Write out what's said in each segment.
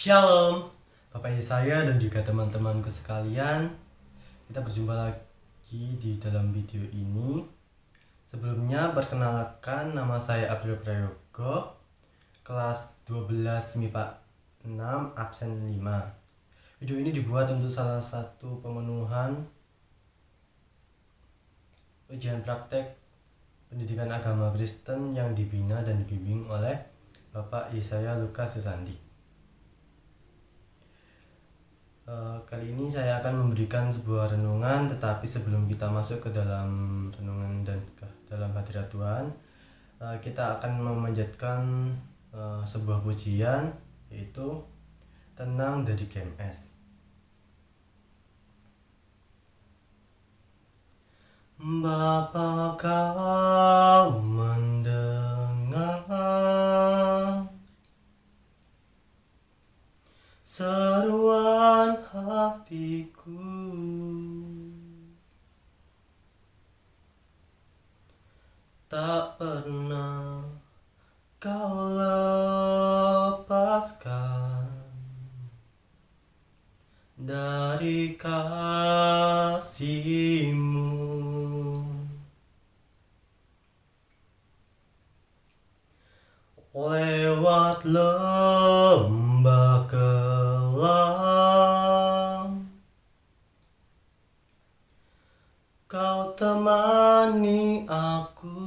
Shalom, Bapak saya dan juga teman-temanku sekalian. Kita berjumpa lagi di dalam video ini. Sebelumnya perkenalkan, nama saya Abdul Prayogo, kelas 12 MIPA 6 absen 5. Video ini dibuat untuk salah satu pemenuhan ujian praktek pendidikan agama Kristen yang dibina dan dibimbing oleh Bapak Yesaya Lukas Susandi. Kali ini saya akan memberikan sebuah renungan, tetapi sebelum kita masuk ke dalam renungan dan ke dalam hadirat Tuhan, kita akan memanjatkan sebuah pujian, yaitu Tenang dari GMS. Bapa, kau mendengar seruan hatiku, tak pernah kau lepaskan dari kasih-Mu. Lewat lembah kelam, kau temani aku.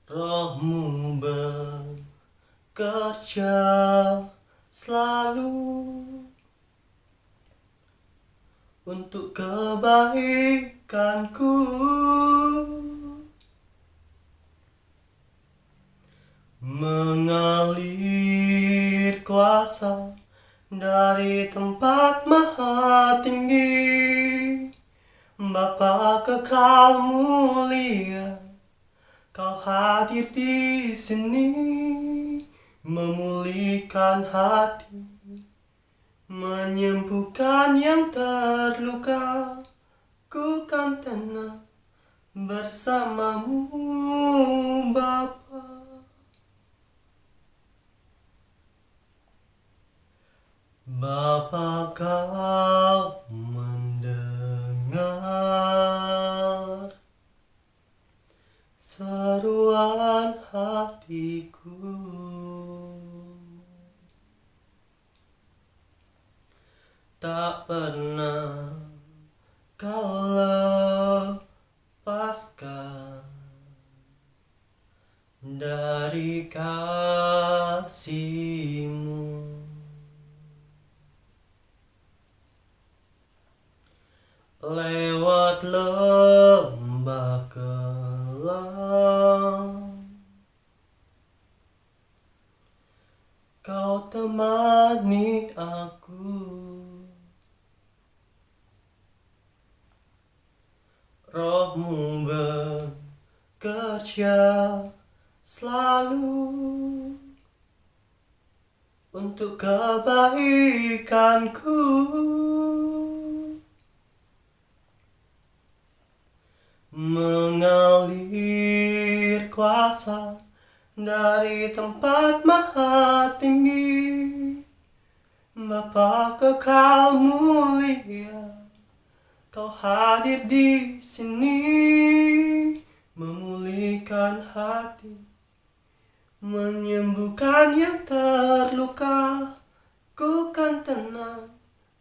Roh-Mu bekerja selalu untuk kebaikanku. Mengalir kuasa dari tempat maha tinggi, Bapa kekal mulia, kau hadir di sini, memulihkan hati, menyembuhkan yang terluka. Ku kan tenang bersama-Mu, Bapa. Bapa, kau mendengar seruan hatiku, tak pernah kau lepaskan dari kasih-Mu. Lewat lembah kelam, kau temani aku. Roh-Mu bekerja selalu untuk kebaikanku. Mengalir kuasa dari tempat maha tinggi, Bapa kekal mulia, kau hadir di sini, memulihkan hati, menyembuhkan yang terluka. Ku kan tenang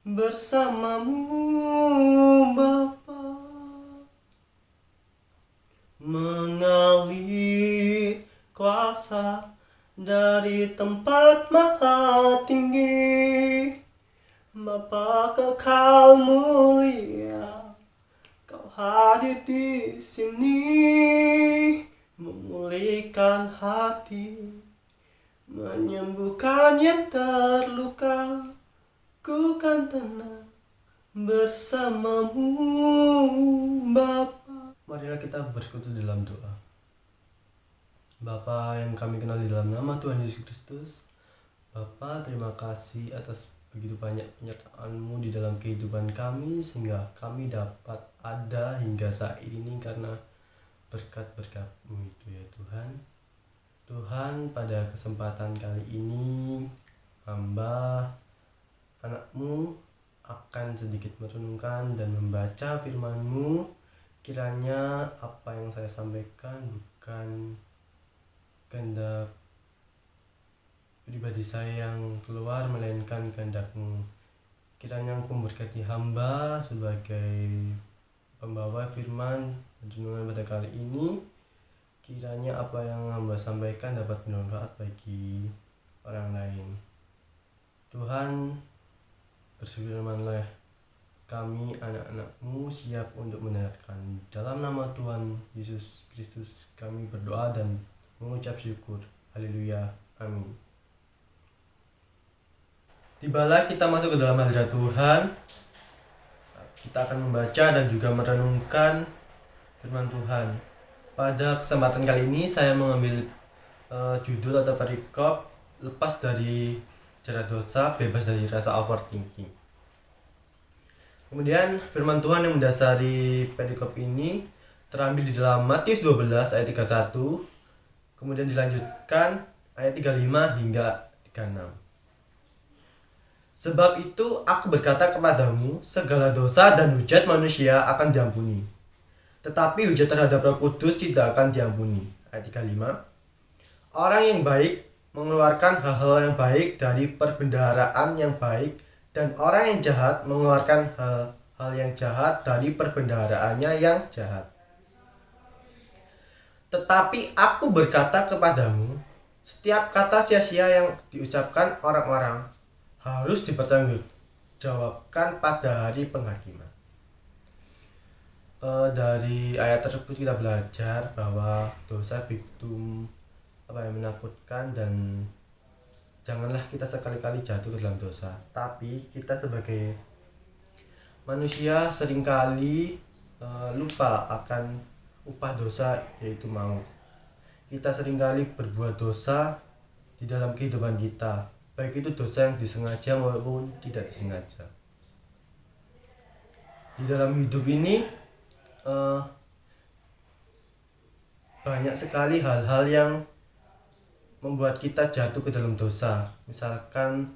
bersama-Mu, Bapa. Mengalir kuasa dari tempat maha tinggi, Bapa kekal mulia, kau hadir di sini, memulihkan hati, menyembuhkan yang terluka. Ku kan tenang bersama-Mu, Bapa. Marilah kita bersekutu dalam doa. Bapa yang kami kenal di dalam nama Tuhan Yesus Kristus, Bapa, terima kasih atas begitu banyak penyertaan-Mu di dalam kehidupan kami, sehingga kami dapat ada hingga saat ini karena berkat-berkat-Mu itu ya Tuhan. Tuhan, pada kesempatan kali ini hamba anakmu akan sedikit merenungkan dan membaca firman-Mu. Kiranya apa yang saya sampaikan bukan kehendak pribadi saya yang keluar, melainkan kehendak-Mu. Kiranya Engkau memberkati hamba sebagai pembawa firman renungan pada kali ini. Kiranya apa yang hamba sampaikan dapat bermanfaat bagi orang lain. Tuhan, berfirmanlah, kami anak-anak-Mu siap untuk mendengarkan. Dalam nama Tuhan Yesus Kristus kami berdoa dan mengucap syukur. Haleluya. Amin. Tibalah kita masuk ke dalam hadirat Tuhan. Kita akan membaca dan juga merenungkan firman Tuhan. Pada kesempatan kali ini saya mengambil judul atau perikop lepas dari jerat dosa, bebas dari rasa overthinking. Kemudian firman Tuhan yang mendasari perikop ini terambil di dalam Matius 12 ayat 31, kemudian dilanjutkan ayat 35 hingga 36. Sebab itu aku berkata kepadamu, segala dosa dan hujat manusia akan diampuni, tetapi hujat terhadap Roh Kudus tidak akan diampuni. Ayat 35. Orang yang baik mengeluarkan hal-hal yang baik dari perbendaharaan yang baik, dan orang yang jahat mengeluarkan hal-hal yang jahat dari perbendaharaan yang jahat. Tetapi aku berkata kepadamu, setiap kata sia-sia yang diucapkan orang-orang harus dipertanggungjawabkan pada hari penghakiman. Dari ayat tersebut kita belajar bahwa dosa begitu menakutkan, dan janganlah kita sekali-kali jatuh ke dalam dosa. Tapi kita sebagai manusia seringkali lupa akan upah dosa, yaitu maut. Kita seringkali berbuat dosa di dalam kehidupan kita, baik itu dosa yang disengaja maupun tidak disengaja. Di dalam hidup ini banyak sekali hal-hal yang membuat kita jatuh ke dalam dosa. Misalkan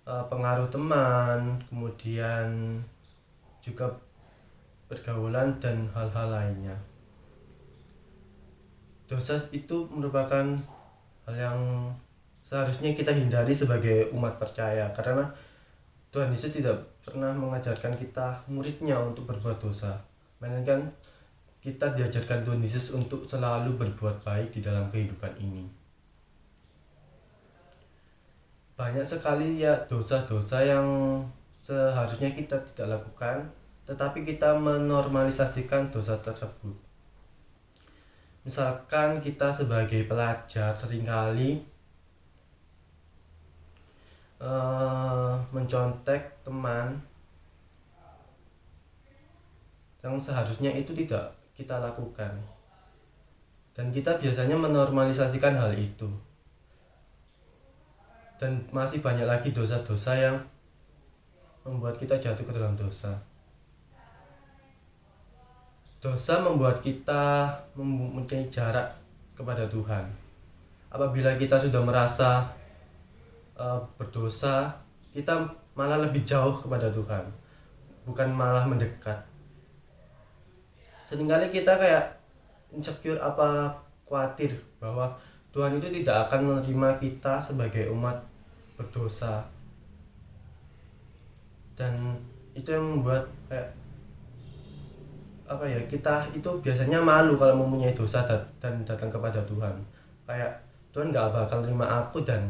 pengaruh teman, kemudian juga pergaulan dan hal-hal lainnya. Dosa itu merupakan hal yang seharusnya kita hindari sebagai umat percaya, karena Tuhan Yesus tidak pernah mengajarkan kita muridnya untuk berbuat dosa, melainkan kita diajarkan Tuhan Yesus untuk selalu berbuat baik di dalam kehidupan ini. Banyak sekali ya dosa-dosa yang seharusnya kita tidak lakukan, tetapi kita menormalisasikan dosa tersebut. Misalkan kita sebagai pelajar seringkali mencontek teman yang seharusnya itu tidak kita lakukan, dan kita biasanya menormalisasikan hal itu. Dan masih banyak lagi dosa-dosa yang membuat kita jatuh ke dalam dosa. Dosa membuat kita mempunyai jarak kepada Tuhan. Apabila kita sudah merasa berdosa, kita malah lebih jauh kepada Tuhan, bukan malah mendekat. Seringkali kita kayak insecure, khawatir bahwa Tuhan itu tidak akan menerima kita sebagai umat berdosa, dan itu yang membuat kita itu biasanya malu kalau mempunyai dosa dan datang kepada Tuhan. Kayak Tuhan gak bakal terima aku dan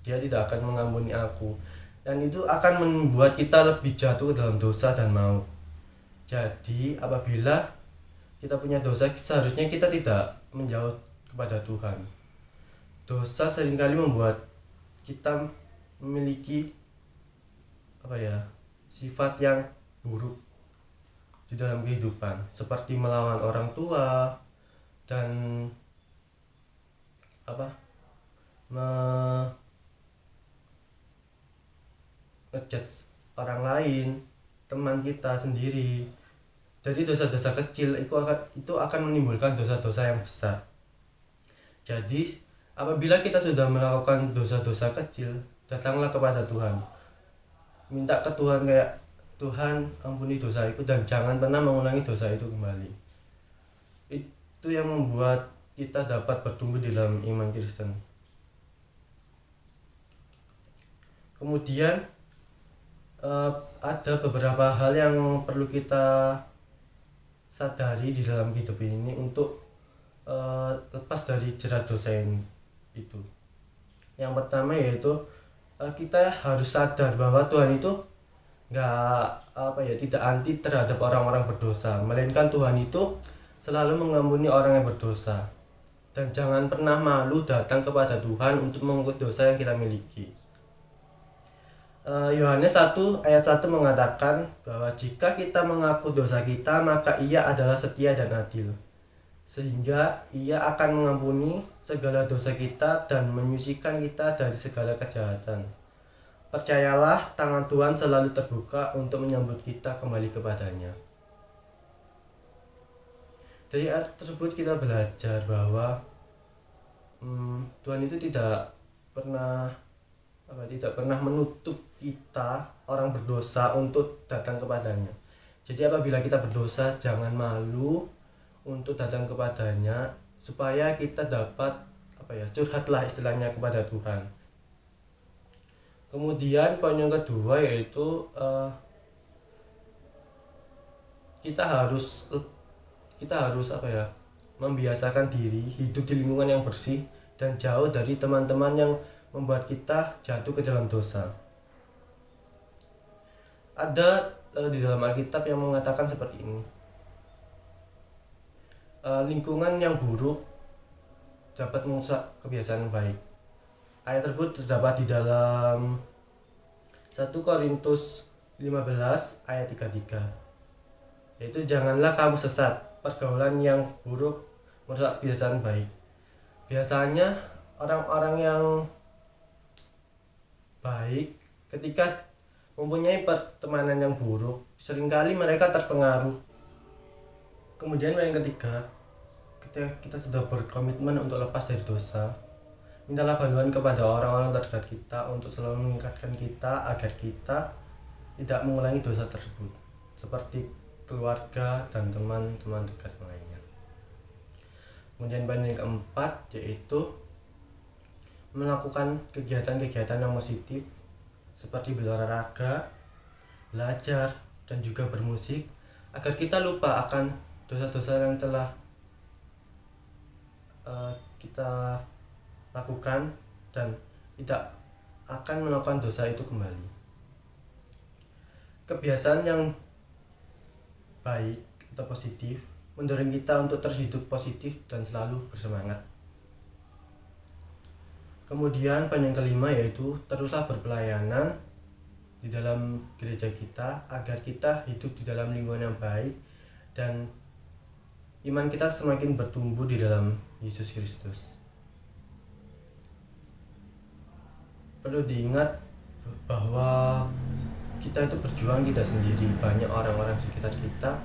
Dia tidak akan mengampuni aku, dan itu akan membuat kita lebih jatuh ke dalam dosa dan maut. Jadi apabila kita punya dosa, seharusnya kita tidak menjauh kepada Tuhan. Dosa seringkali membuat kita memiliki sifat yang buruk di dalam kehidupan, seperti melawan orang tua dan ngejudge orang lain, teman kita sendiri. Jadi dosa-dosa kecil itu akan menimbulkan dosa-dosa yang besar. Jadi apabila kita sudah melakukan dosa-dosa kecil, datanglah kepada Tuhan. Minta ke Tuhan kayak, Tuhan ampuni dosaku dan jangan pernah mengulangi dosa itu kembali. Itu yang membuat kita dapat bertumbuh di dalam iman Kristen. Kemudian ada beberapa hal yang perlu kita sadari di dalam hidup ini untuk lepas dari jerat dosa itu. Yang pertama yaitu kita harus sadar bahwa Tuhan itu tidak anti terhadap orang-orang berdosa, melainkan Tuhan itu selalu mengampuni orang yang berdosa. Dan jangan pernah malu datang kepada Tuhan untuk mengaku dosa yang kita miliki. Yohanes 1 ayat 1 mengatakan bahwa jika kita mengaku dosa kita, maka Ia adalah setia dan adil, sehingga Ia akan mengampuni segala dosa kita dan menyucikan kita dari segala kejahatan. Percayalah, tangan Tuhan selalu terbuka untuk menyambut kita kembali kepadanya. Dari ayat tersebut kita belajar bahwa Tuhan itu tidak pernah menutup kita orang berdosa untuk datang kepadanya. Jadi apabila kita berdosa, jangan malu untuk datang kepadanya, supaya kita dapat curhatlah istilahnya kepada Tuhan. Kemudian poin yang kedua yaitu kita harus membiasakan diri hidup di lingkungan yang bersih dan jauh dari teman-teman yang membuat kita jatuh ke dalam dosa. Ada di dalam Alkitab yang mengatakan seperti ini, lingkungan yang buruk dapat merusak kebiasaan yang baik. Ayat tersebut terdapat di dalam 1 Korintus 15 ayat 33, yaitu janganlah kamu sesat, pergaulan yang buruk merusak kebiasaan baik. Biasanya orang-orang yang baik ketika mempunyai pertemanan yang buruk, seringkali mereka terpengaruh. Kemudian yang ketiga, ketika kita sudah berkomitmen untuk lepas dari dosa, mintalah bantuan kepada orang-orang terdekat kita untuk selalu mengingatkan kita agar kita tidak mengulangi dosa tersebut, seperti keluarga dan teman-teman dekat lainnya. Kemudian poin yang keempat yaitu melakukan kegiatan-kegiatan yang positif seperti berolahraga, belajar, dan juga bermusik, agar kita lupa akan dosa-dosa yang telah kita lakukan dan tidak akan melakukan dosa itu kembali. Kebiasaan yang baik atau positif mendorong kita untuk terus hidup positif dan selalu bersemangat. Kemudian poin yang kelima yaitu teruslah berpelayanan di dalam gereja kita agar kita hidup di dalam lingkungan yang baik dan iman kita semakin bertumbuh di dalam Yesus Kristus. Perlu diingat bahwa kita itu berjuang tidak sendiri, banyak orang-orang di sekitar kita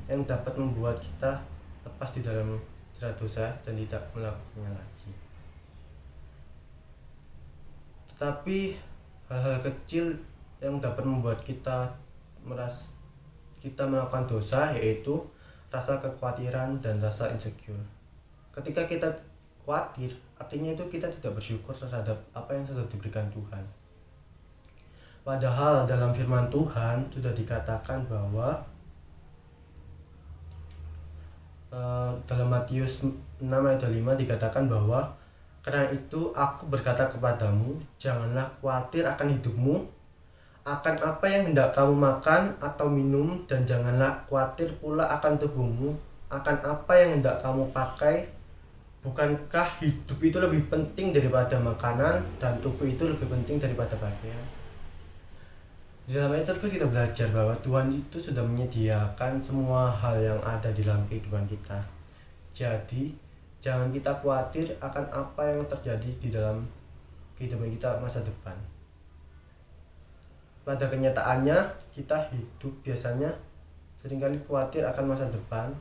yang dapat membuat kita lepas di dalam jerat dosa dan tidak melakukannya lagi. Tetapi hal-hal kecil yang dapat membuat kita melakukan dosa yaitu rasa kekhawatiran dan rasa insecure. Ketika kita khawatir, artinya itu kita tidak bersyukur terhadap apa yang sudah diberikan Tuhan. Padahal dalam firman Tuhan sudah dikatakan bahwa dalam Matius 6 ayat 5 dikatakan bahwa karena itu aku berkata kepadamu, janganlah khawatir akan hidupmu, akan apa yang hendak kamu makan atau minum, dan janganlah khawatir pula akan tubuhmu, akan apa yang hendak kamu pakai. Bukankah hidup itu lebih penting daripada makanan dan tubuh itu lebih penting daripada pakaian? Di dalam ayat tersebut kita belajar bahwa Tuhan itu sudah menyediakan semua hal yang ada di dalam kehidupan kita. Jadi jangan kita khawatir akan apa yang terjadi di dalam kehidupan kita masa depan. Pada kenyataannya kita hidup biasanya seringkali khawatir akan masa depan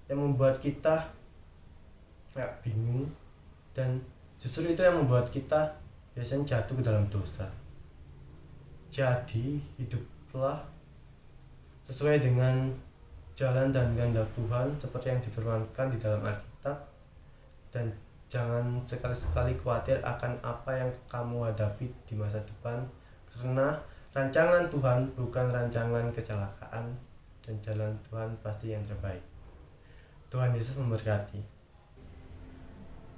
yang membuat kita bingung dan justru itu yang membuat kita biasanya jatuh ke dalam dosa. Jadi hiduplah sesuai dengan jalan dan kehendak Tuhan seperti yang difirmankan di dalam Alkitab, dan jangan sekali-sekali khawatir akan apa yang kamu hadapi di masa depan, karena rancangan Tuhan bukan rancangan kecelakaan, dan jalan Tuhan pasti yang terbaik. Tuhan Yesus memberkati.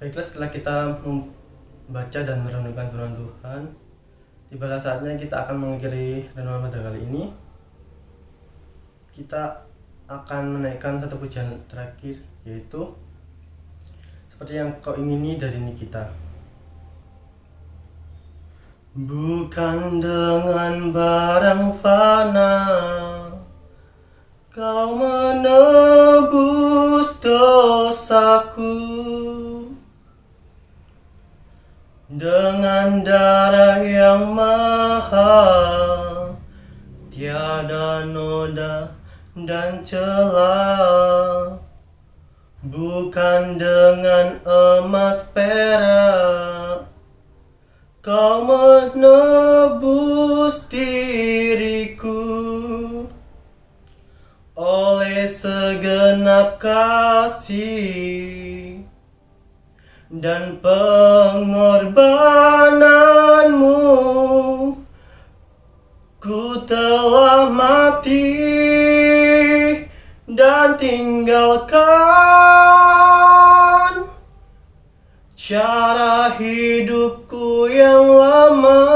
Baiklah, setelah kita membaca dan merenungkan firman Tuhan, tibalah saatnya kita akan mengakhiri renungan pada kali ini. Kita akan menaikkan satu pujian terakhir, yaitu seperti yang kau ingini dari Nikita. Bukan dengan barang fana kau menebus dosaku, dengan darah yang mahal, tiada noda dan celah. Bukan dengan emas perak kau menebus diriku, oleh segenap kasih dan pengorbananmu, ku telah mati dan tinggalkan cara hidupku yang lama.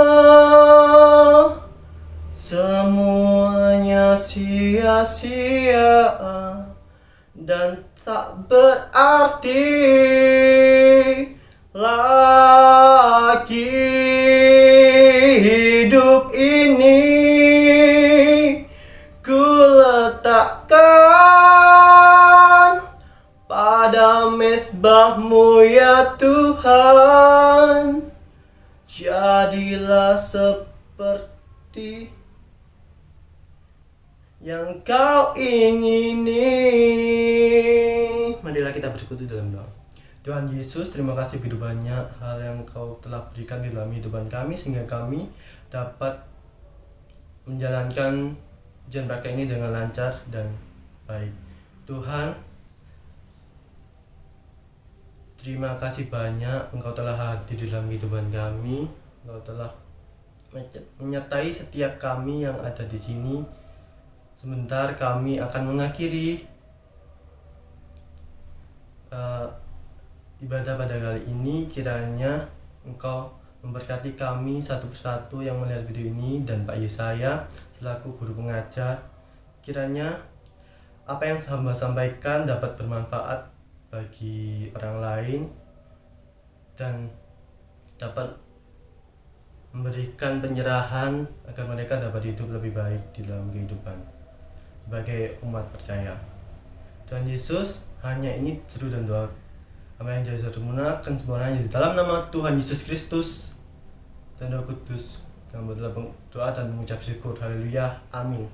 Semuanya sia-sia dan tak berarti lagi. Hidup ini ku letakkan pada mezbah-Mu ya Tuhan. Jadilah seperti yang Kau ingini. Marilah kita bersekutu dalam doa. Tuhan Yesus, terima kasih begitu banyak hal yang Kau telah berikan di dalam kehidupan kami, sehingga kami dapat menjalankan ujian praktek ini dengan lancar dan baik. Tuhan, terima kasih banyak Engkau telah hadir di dalam kehidupan kami. Engkau telah menyertai setiap kami yang ada di sini. Sebentar kami akan mengakhiri ibadah pada kali ini. Kiranya Engkau memberkati kami satu persatu yang melihat video ini, dan Pak Yesaya selaku guru pengajar. Kiranya apa yang hamba sampaikan dapat bermanfaat bagi orang lain dan dapat memberikan penyerahan agar mereka dapat hidup lebih baik di dalam kehidupan sebagai umat percaya. Tuhan Yesus, hanya ini seru dan doa apa yang jadi sempurnakan semuanya di dalam nama Tuhan Yesus Kristus dan Roh Kudus. Kami berdoa dan mengucap syukur. Haleluya. Amin.